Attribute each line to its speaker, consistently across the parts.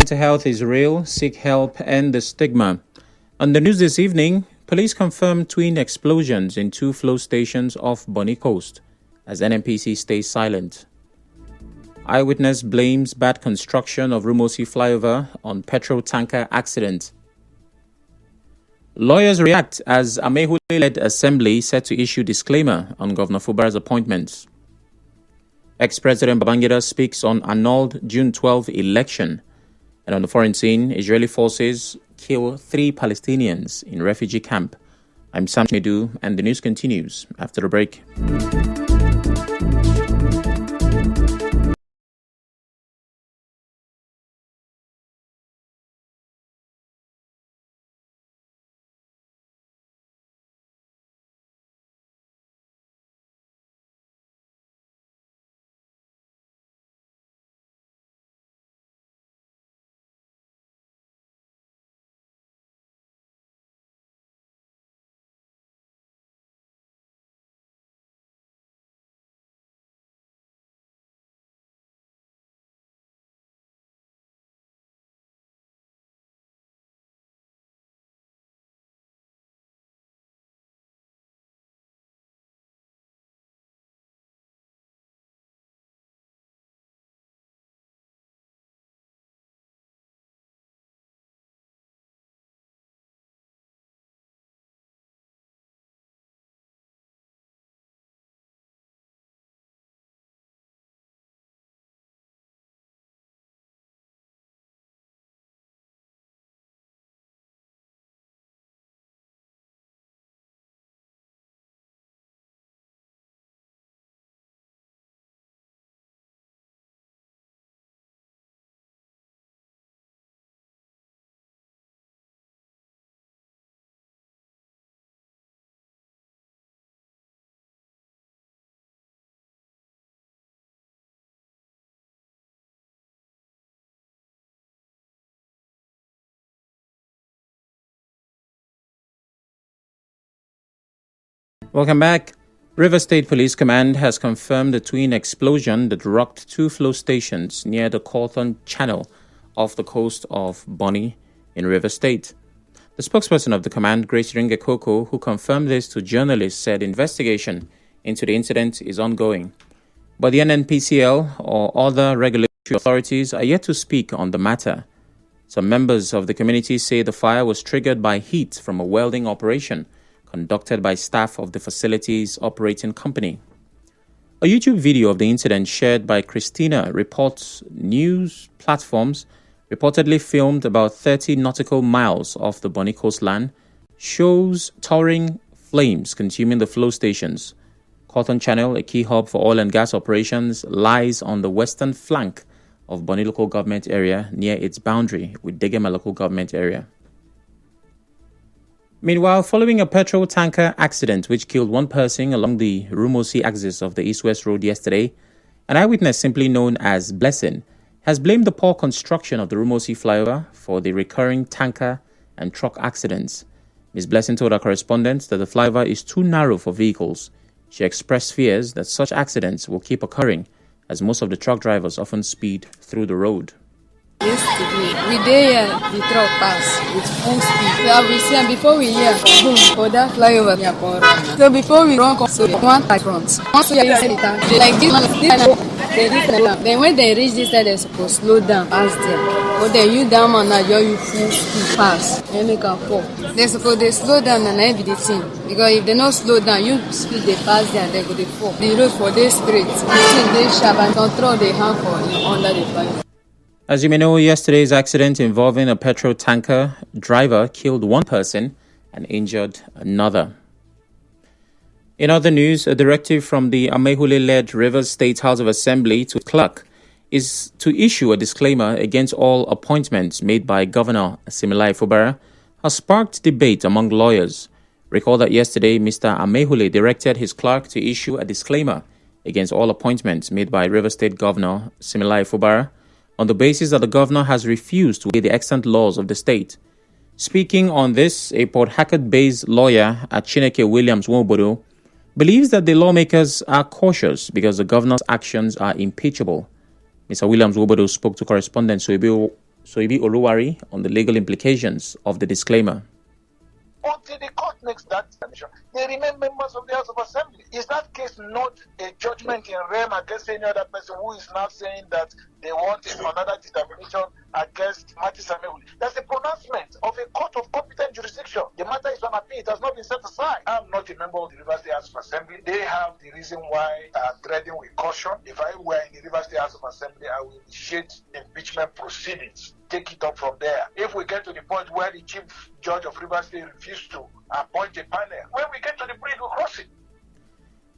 Speaker 1: Mental health is real. Seek help, end the stigma. On the news this evening, police confirmed twin explosions in two flow stations off Bonny Coast as NNPC stays silent. Eyewitness blames bad construction of Rumuosi flyover on petrol tanker accident. Lawyers react as Amehule-led assembly set to issue disclaimer on Governor Fubara's appointments. Ex-President Babangida speaks on annulled June 12 election. And on the foreign scene, Israeli forces kill 3 Palestinians in refugee camp. I'm Sam Medu, and the news continues after the break. Welcome back. River State Police Command has confirmed the twin explosion that rocked 2 flow stations near the Cawthorne Channel off the coast of Bonny in River State. The spokesperson of the command, Grace Ringekoko, who confirmed this to journalists, said investigation into the incident is ongoing. But the NNPCL or other regulatory authorities are yet to speak on the matter. Some members of the community say the fire was triggered by heat from a welding operation conducted by staff of the facility's operating company. A YouTube video of the incident shared by Christina reports news platforms reportedly filmed about 30 nautical miles off the Bonny coastline shows towering flames consuming the flow stations. Cawthorne Channel, a key hub for oil and gas operations, lies on the western flank of Bonny local government area near its boundary with Degema local government area. Meanwhile, following a petrol tanker accident which killed 1 person along the Rumuosi axis of the East-West Road yesterday, an eyewitness simply known as Blessing has blamed the poor construction of the Rumuosi flyover for the recurring tanker and truck accidents. Ms. Blessing told our correspondent that the flyover is too narrow for vehicles. She expressed fears that such accidents will keep occurring as most of the truck drivers often speed through the road.
Speaker 2: Yesterday, we there the truck pass with full speed. We have seen before we hear boom for that flyover. So before we run, so one type front. Once we hear the tank, they like this. Then when they reach this side, they're supposed to slow down past there. But then you down and now you full speed pass and make a fall. They're supposed to slow down and every thing. Because if they not slow down, you speed they pass there and they go they fall. The road for this straight, the thing they sharp and control the hand for under the flyover.
Speaker 1: As you may know, yesterday's accident involving a petrol tanker driver killed 1 person and injured another. In other news, a directive from the Amehule-led Rivers State House of Assembly to clerk is to issue a disclaimer against all appointments made by Governor Siminalayi Fubara has sparked debate among lawyers. Recall that yesterday, Mr. Amehule directed his clerk to issue a disclaimer against all appointments made by Rivers State Governor Siminalayi Fubara on the basis that the governor has refused to obey the extant laws of the state. Speaking on this, a Port Harcourt-based lawyer at Chineke Williams Nwobodo believes that the lawmakers are cautious because the governor's actions are impeachable. Mr. Williams Nwobodo spoke to correspondent Soibi Oluwari on the legal implications of the disclaimer.
Speaker 3: Until the court makes that determination, they remain members of the House of Assembly. Is that case not a judgment in rem against any other person who is now saying that they want another determination against Martins Amaewhule? That's a pronouncement of a court of competent jurisdiction. The matter is on appeal. It has not been set aside. I'm not a member of the Rivers State House of Assembly. They have the reason why I'm treading with caution. If I were in the Rivers State House of Assembly, I will initiate impeachment proceedings. Take it up from there. If we get to the point where the chief judge of Rivers State refused to appoint a panel, when we get to the bridge, we'll cross it.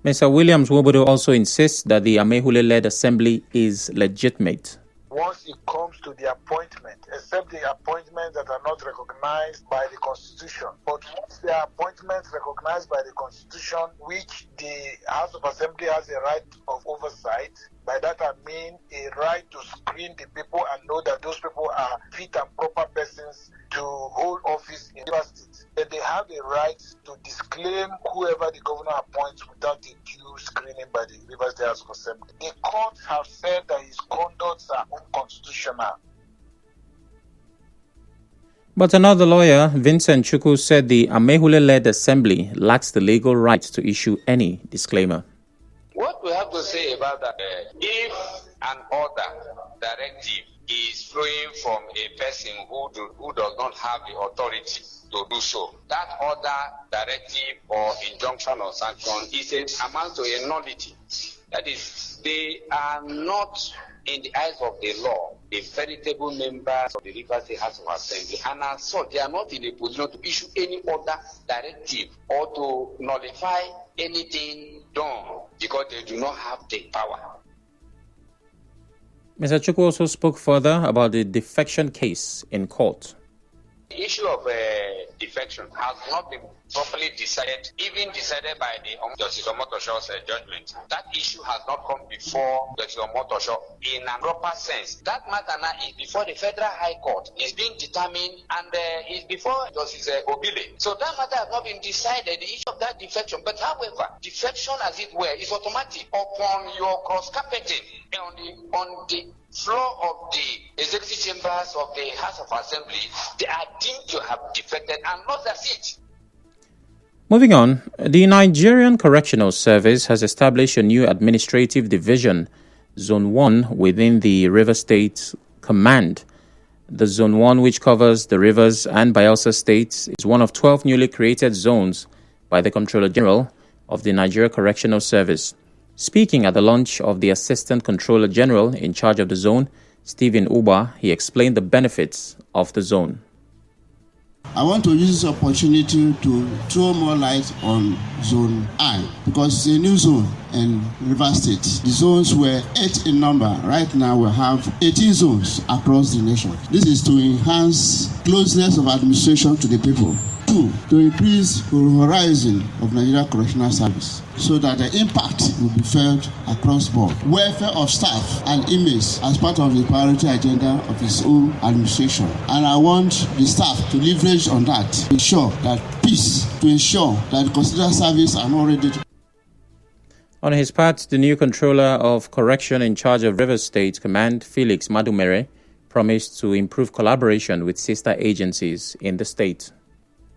Speaker 1: Mr. Williams Wobodo also insists that the Amaewhule-led assembly is legitimate.
Speaker 3: Once it comes to the appointment, except the appointments that are not recognized by the Constitution. But once the appointments recognized by the Constitution, which the House of Assembly has a right of oversight, by that I mean a right to screen the people and know that those people are fit and proper persons to hold office in Rivers State. Then they have a right to disclaim whoever the governor appoints without a due screening by the Rivers State House of Assembly. The courts have said that his conducts are unconstitutional.
Speaker 1: But another lawyer, Vincent Chukwu, said the Amaewhule-led assembly lacks the legal right to issue any disclaimer.
Speaker 4: What we have to say about that, if an order, directive, is flowing from a person who does not have the authority to do so, that order, directive, or injunction or sanction amounts to a nullity. That is, they are not, in the eyes of the law, the veritable members of the Rivers State House of Assembly, and as such, they are not in a position to issue any order, directive, or to nullify anything done because they do not have the power.
Speaker 1: Mr. Chukwu also spoke further about the defection case in court.
Speaker 4: The issue of defection has not been properly decided, even decided by the Justice Omotosho's judgment. That issue has not come before Justice Omotosho in a proper sense. That matter now is before the Federal High Court, is being determined, and is before Justice Obile. So that matter has not been decided, the issue of that defection. But however, defection, as it were, is automatic upon your cross-carpeting on the floor of the executive chambers of the House of Assembly. They are deemed to have defected and lost their seat.
Speaker 1: Moving on, the Nigerian Correctional Service has established a new administrative division, Zone 1, within the Rivers State Command. The Zone 1, which covers the Rivers and Bayelsa states, is one of 12 newly created zones by the Comptroller General of the Nigeria Correctional Service. Speaking at the launch of the Assistant Controller General in charge of the zone, Stephen Uba, he explained the benefits of the zone.
Speaker 5: I want to use this opportunity to throw more light on Zone I because it's a new zone in Rivers State. The zones were 8 in number. Right now we have 18 zones across the nation. This is to enhance closeness of administration to the people. 2, to increase the horizon of Nigeria Correctional Service so that the impact will be felt across board. Welfare of staff and inmates as part of the priority agenda of its own administration. And I want the staff to leverage on that to ensure that peace, to ensure that the constitutional service are not ready to.
Speaker 1: On his part, the new Controller of Correction in charge of Rivers State Command, Felix Madumere, promised to improve collaboration with sister agencies in the state.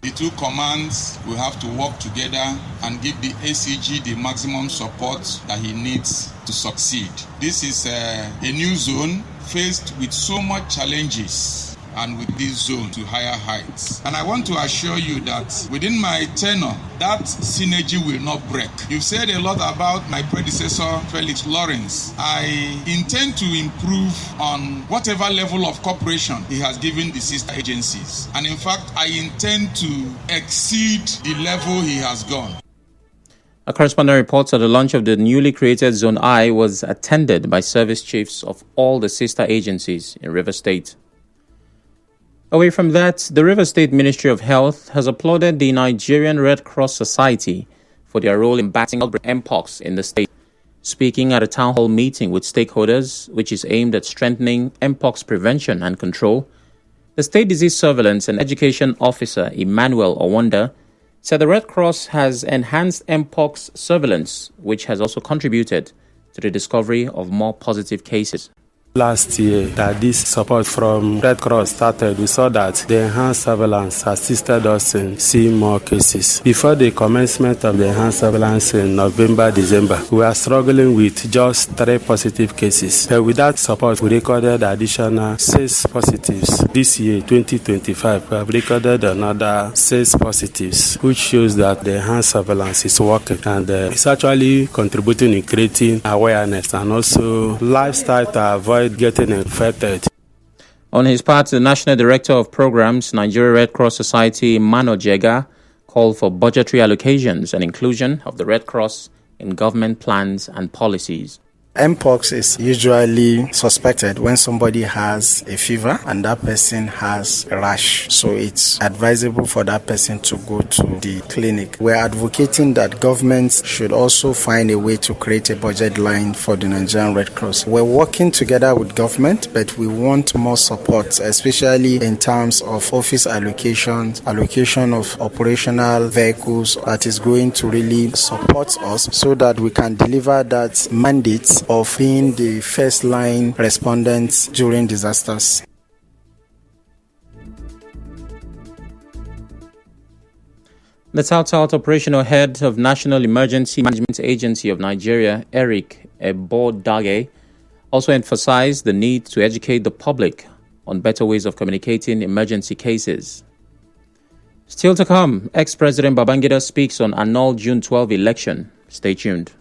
Speaker 6: The two commands will have to work together and give the ACG the maximum support that he needs to succeed. This is a new zone faced with so much challenges, and with this zone to higher heights. And I want to assure you that within my tenure, that synergy will not break. You've said a lot about my predecessor, Felix Lawrence. I intend to improve on whatever level of cooperation he has given the sister agencies. And in fact, I intend to exceed the level he has gone.
Speaker 1: A correspondent reports that the launch of the newly created Zone I was attended by service chiefs of all the sister agencies in Rivers State. Away from that, the Rivers State Ministry of Health has applauded the Nigerian Red Cross Society for their role in battling Mpox in the state. Speaking at a town hall meeting with stakeholders, which is aimed at strengthening Mpox prevention and control, the State Disease Surveillance and Education Officer, Emmanuel Owanda, said the Red Cross has enhanced Mpox surveillance, which has also contributed to the discovery of more positive cases.
Speaker 7: Last year that this support from Red Cross started, we saw that the enhanced surveillance assisted us in seeing more cases. Before the commencement of the enhanced surveillance in November, December, we were struggling with just 3 positive cases. But with that support, we recorded additional 6 positives. This year, 2025, we have recorded another 6 positives, which shows that the enhanced surveillance is working and it's actually contributing in creating awareness and also lifestyle to avoid getting infected.
Speaker 1: On his part, the National Director of Programs, Nigeria Red Cross Society, Mano Jega, called for budgetary allocations and inclusion of the Red Cross in government plans and policies.
Speaker 8: Mpox is usually suspected when somebody has a fever and that person has a rash. So it's advisable for that person to go to the clinic. We're advocating that governments should also find a way to create a budget line for the Nigerian Red Cross. We're working together with government, but we want more support, especially in terms of office allocations, allocation of operational vehicles that is going to really support us so that we can deliver that mandate of being the first line respondents during disasters.
Speaker 1: The South Operational Head of National Emergency Management Agency of Nigeria, Eric Ebodage, also emphasized the need to educate the public on better ways of communicating emergency cases. Still to come, ex-President Babangida speaks on annulled June 12 election. Stay tuned.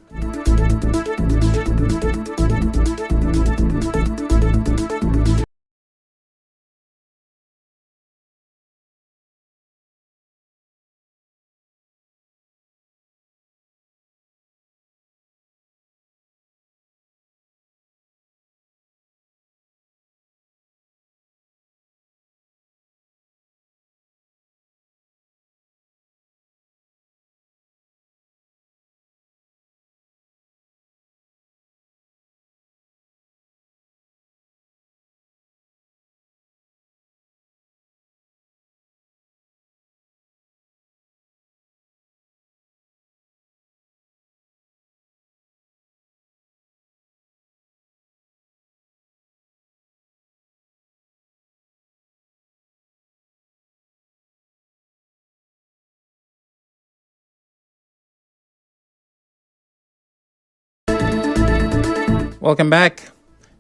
Speaker 1: Welcome back.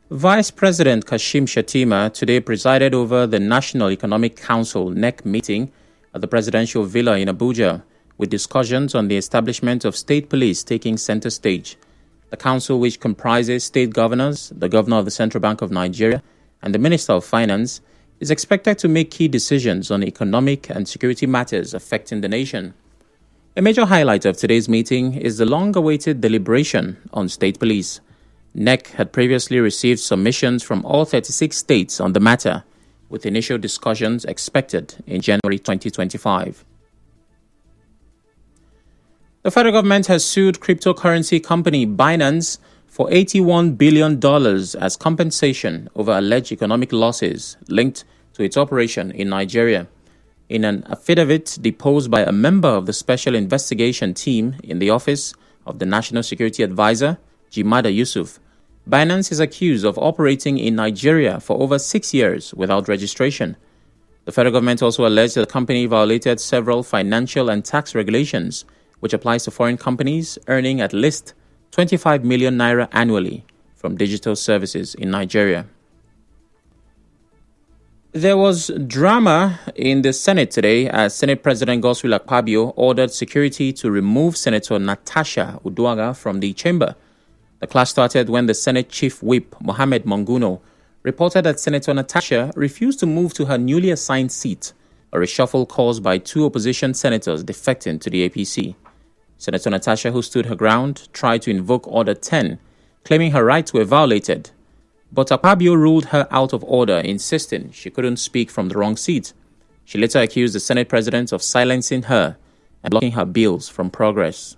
Speaker 1: Vice President Kashim Shettima today presided over the National Economic Council NEC meeting at the Presidential Villa in Abuja, with discussions on the establishment of state police taking center stage. The council, which comprises state governors, the governor of the Central Bank of Nigeria, and the Minister of Finance, is expected to make key decisions on economic and security matters affecting the nation. A major highlight of today's meeting is the long-awaited deliberation on state police. NEC had previously received submissions from all 36 states on the matter, with initial discussions expected in January 2025. The federal government has sued cryptocurrency company Binance for $81 billion as compensation over alleged economic losses linked to its operation in Nigeria. In an affidavit deposed by a member of the Special Investigation Team in the Office of the National Security Advisor, Jimada Yusuf, Binance is accused of operating in Nigeria for over 6 years without registration. The federal government also alleged that the company violated several financial and tax regulations, which applies to foreign companies earning at least 25 million naira annually from digital services in Nigeria. There was drama in the Senate today as Senate President Godswill Akpabio ordered security to remove Senator Natasha Uduaghan from the chamber. The clash started when the Senate Chief Whip, Mohammed Monguno, reported that Senator Natasha refused to move to her newly assigned seat, a reshuffle caused by 2 opposition senators defecting to the APC. Senator Natasha, who stood her ground, tried to invoke Order 10, claiming her rights were violated. But Akpabio ruled her out of order, insisting she couldn't speak from the wrong seat. She later accused the Senate President of silencing her and blocking her bills from progress.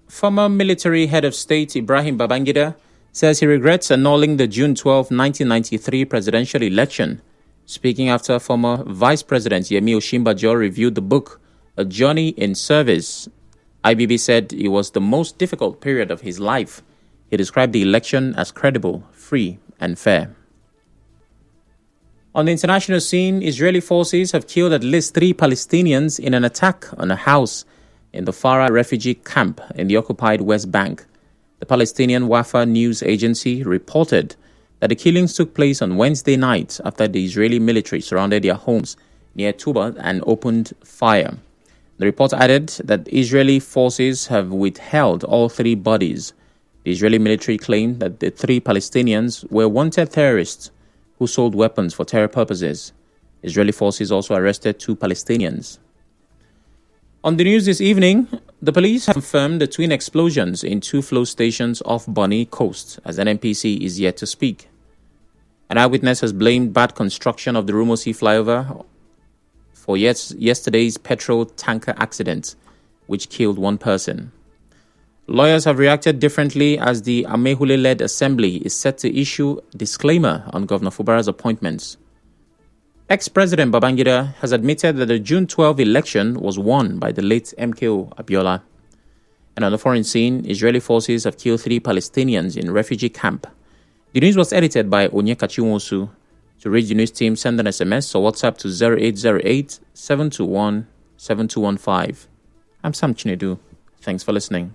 Speaker 1: Former military head of state Ibrahim Babangida says he regrets annulling the June 12, 1993 presidential election. Speaking after former Vice President Yemi Osinbajo reviewed the book, A Journey in Service, IBB said it was the most difficult period of his life. He described the election as credible, free, and fair. On the international scene, Israeli forces have killed at least 3 Palestinians in an attack on a house in the Farah refugee camp in the occupied West Bank. The Palestinian Wafa news agency reported that the killings took place on Wednesday night after the Israeli military surrounded their homes near Tuba and opened fire. The report added that Israeli forces have withheld all 3 bodies. The Israeli military claimed that the 3 Palestinians were wanted terrorists who sold weapons for terror purposes. Israeli forces also arrested 2 Palestinians. On the news this evening, the police have confirmed the twin explosions in 2 flow stations off Bonny Coast, as NNPC is yet to speak. An eyewitness has blamed bad construction of the Rumosi flyover for yesterday's petrol tanker accident, which killed 1 person. Lawyers have reacted differently as the Amehule-led assembly is set to issue disclaimer on Governor Fubara's appointments. Ex-President Babangida has admitted that the June 12 election was won by the late MKO Abiola. And on the foreign scene, Israeli forces have killed 3 Palestinians in refugee camp. The news was edited by Onyeka Chinwosu. To reach the news team, send an SMS or WhatsApp to 0808 721 7215. I'm Sam Chinedu. Thanks for listening.